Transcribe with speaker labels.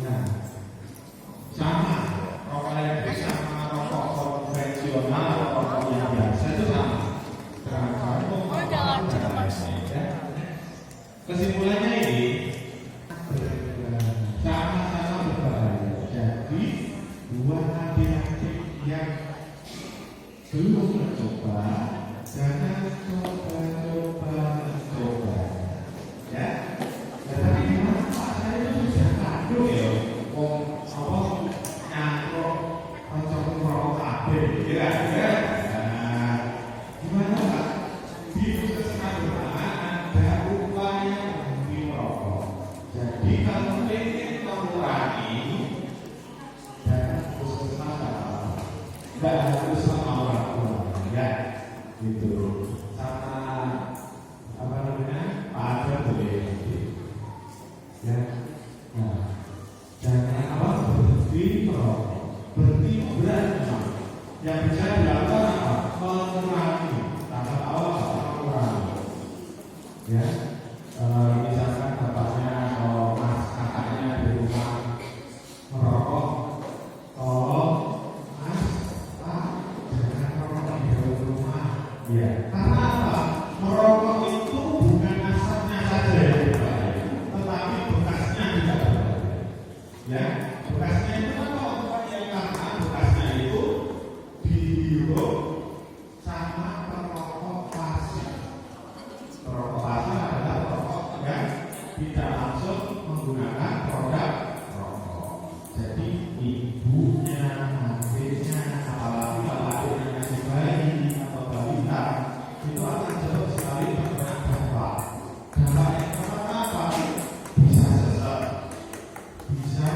Speaker 1: Nah, sama rokok elektrik sama rokok konvensional, rokok yang biasa itu sama. Kesimpulannya ini sama-sama berbahaya. Jadi buat adik-adik yang belum mencoba, jangan coba. Ya. Tetapi kenapa saya itu sudah kandung ya? Apa nyangkuk kocok merokok kabel, ya? Nah, gimana Pak? Di puskesmas ada upaya berhenti merokok. Jadi kalau ingin mengurangi, jangan puskesmas nggak harus sama orang tua, ya, gitu. Sama apa namanya? Ada boleh, ya. Nah, jangan apa berhenti merokok, berhenti berani. Yang bisa dilakukan apa? Mengurangi. Tahap awal mengurangi. Ya, misalkan bapaknya atau mas kakaknya di rumah merokok, tolong mas, pak, jangan merokok di dalam rumah. Ya, karena apa? Merokok itu bukan asapnya saja yang berbahaya, tetapi bekasnya juga berbahaya. Ya, bekasnya itu apa? Yang karena bekasnya itu dihirup sama perokok pasif. Perokok pasif adalah perokok yang tidak langsung menggunakan produk rokok. Jadi ibunya, adiknya, apalagi kalau adiknya masih bayi atau balita, itu akan cepat sekali terkena dampak. Dampak yang pertama apa? Bisa sesat, bisa